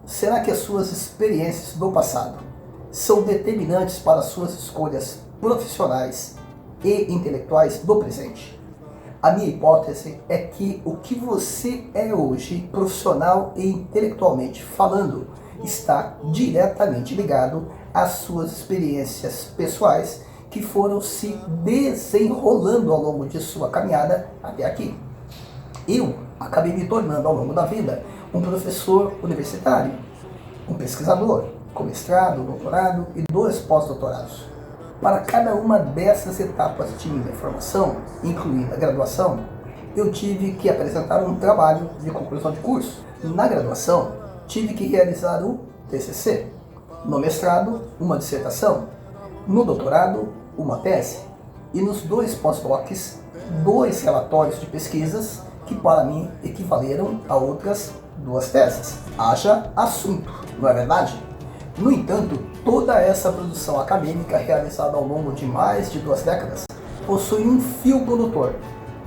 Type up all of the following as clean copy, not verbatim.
Será que as suas experiências do passado são determinantes para as suas escolhas profissionais e intelectuais do presente? A minha hipótese é que o que você é hoje, profissional e intelectualmente falando, está diretamente ligado às suas experiências pessoais que foram se desenrolando ao longo de sua caminhada até aqui. Eu acabei me tornando ao longo da vida um professor universitário, um pesquisador, com mestrado, doutorado e 2 pós-doutorados. Para cada uma dessas etapas de minha formação, incluindo a graduação, eu tive que apresentar um trabalho de conclusão de curso. Na graduação, tive que realizar o TCC. No mestrado, uma dissertação. No doutorado, uma tese. E nos 2 pós-docs, 2 relatórios de pesquisas que para mim equivaleram a outras 2 teses. Haja assunto, não é verdade? No entanto, toda essa produção acadêmica realizada ao longo de mais de 2 décadas possui um fio condutor,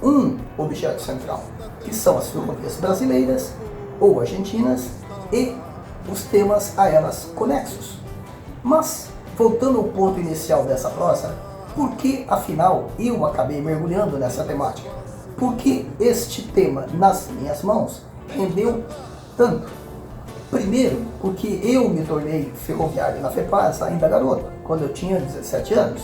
um objeto central, que são as ferrovias brasileiras ou argentinas e os temas a elas conexos. Mas, voltando ao ponto inicial dessa prosa, por que afinal eu acabei mergulhando nessa temática? Por que este tema nas minhas mãos rendeu tanto? Primeiro, porque eu me tornei ferroviário na FEPASA ainda garoto, quando eu tinha 17 anos.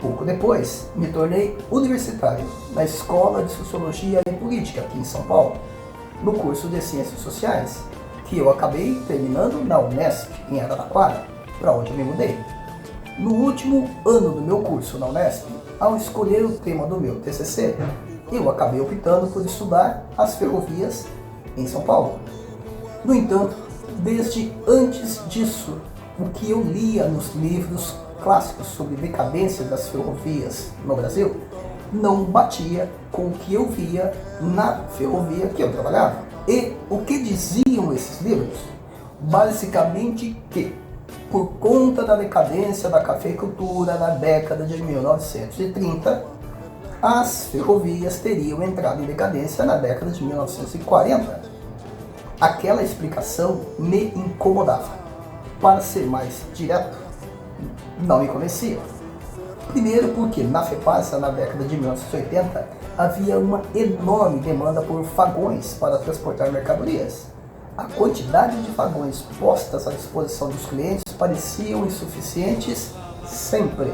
Pouco depois, me tornei universitário na Escola de Sociologia e Política aqui em São Paulo, no curso de Ciências Sociais, que eu acabei terminando na Unesp, em Araraquara, para onde eu me mudei. No último ano do meu curso na Unesp, ao escolher o tema do meu TCC, eu acabei optando por estudar as ferrovias em São Paulo. No entanto, desde antes disso, o que eu lia nos livros clássicos sobre decadência das ferrovias no Brasil não batia com o que eu via na ferrovia que eu trabalhava. E o que diziam esses livros? Basicamente que, por conta da decadência da cafeicultura na década de 1930, as ferrovias teriam entrado em decadência na década de 1940. Aquela explicação me incomodava. Para ser mais direto, não me convencia. Primeiro porque na FEPASA, na década de 1980, havia uma enorme demanda por vagões para transportar mercadorias. A quantidade de vagões postas à disposição dos clientes pareciam insuficientes sempre.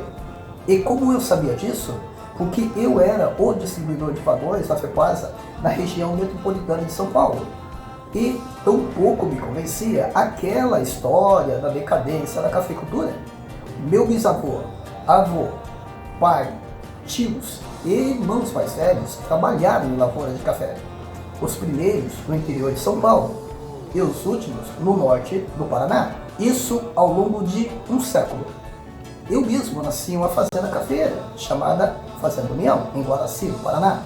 E como eu sabia disso? Porque eu era o distribuidor de vagões da FEPASA na região metropolitana de São Paulo. E tampouco me convencia aquela história da decadência da cafeicultura. Meu bisavô, avô, pai, tios e irmãos mais velhos trabalharam em lavoura de café. Os primeiros no interior de São Paulo e os últimos no norte do Paraná. Isso ao longo de um século. Eu mesmo nasci em uma fazenda cafeira, chamada Fazenda União, em Guaraci, no Paraná.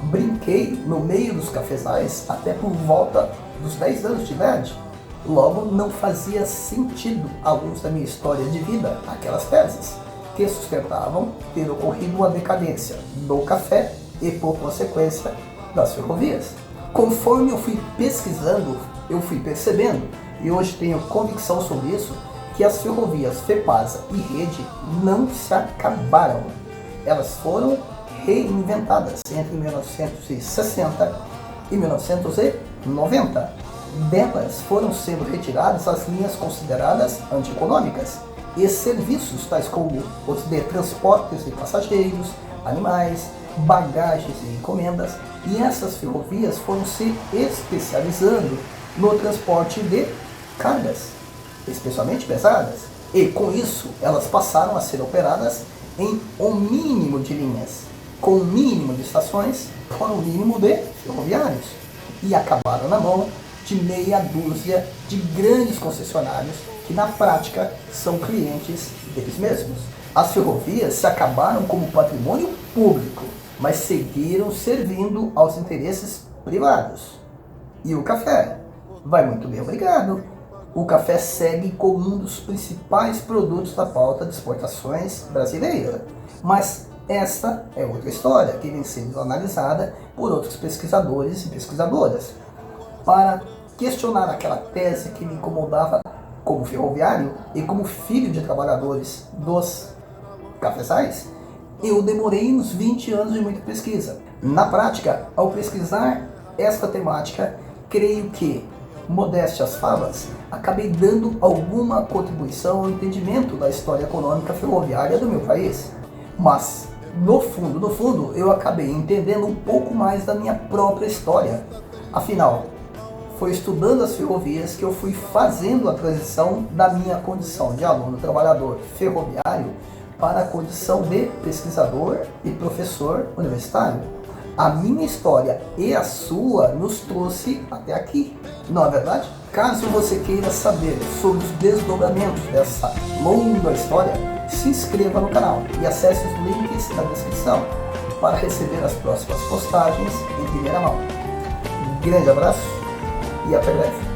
Brinquei no meio dos cafezais até por volta dos 10 anos de idade. Logo, não fazia sentido à luz da minha história de vida aquelas teses que sustentavam ter ocorrido uma decadência do café e, por consequência, das ferrovias. Conforme eu fui pesquisando, eu fui percebendo, e hoje tenho convicção sobre isso, que as ferrovias FEPASA e Rede não se acabaram. Elas foram reinventadas entre 1960 e 1990. Delas foram sendo retiradas as linhas consideradas antieconômicas e serviços tais como os de transportes de passageiros, animais, bagagens e encomendas, e essas ferrovias foram se especializando no transporte de cargas, especialmente pesadas, e com isso elas passaram a ser operadas em um mínimo de linhas, com um mínimo de estações, com um mínimo de ferroviários, e acabaram na mão de meia dúzia de grandes concessionários que na prática são clientes deles mesmos. As ferrovias se acabaram como patrimônio público, mas seguiram servindo aos interesses privados. E o café? Vai muito bem, obrigado. O café segue como um dos principais produtos da pauta de exportações brasileira. Mas esta é outra história que vem sendo analisada por outros pesquisadores e pesquisadoras. Para questionar aquela tese que me incomodava como ferroviário e como filho de trabalhadores dos cafezais, eu demorei uns 20 anos de muita pesquisa. Na prática, ao pesquisar esta temática, creio que, modéstia às favas, acabei dando alguma contribuição ao entendimento da história econômica ferroviária do meu país. Mas, no fundo, eu acabei entendendo um pouco mais da minha própria história. Afinal, foi estudando as ferrovias que eu fui fazendo a transição da minha condição de aluno trabalhador ferroviário para a condição de pesquisador e professor universitário. A minha história e a sua nos trouxe até aqui, não é verdade? Caso você queira saber sobre os desdobramentos dessa longa história, se inscreva no canal e acesse os links na descrição para receber as próximas postagens em primeira mão. Um grande abraço e até breve.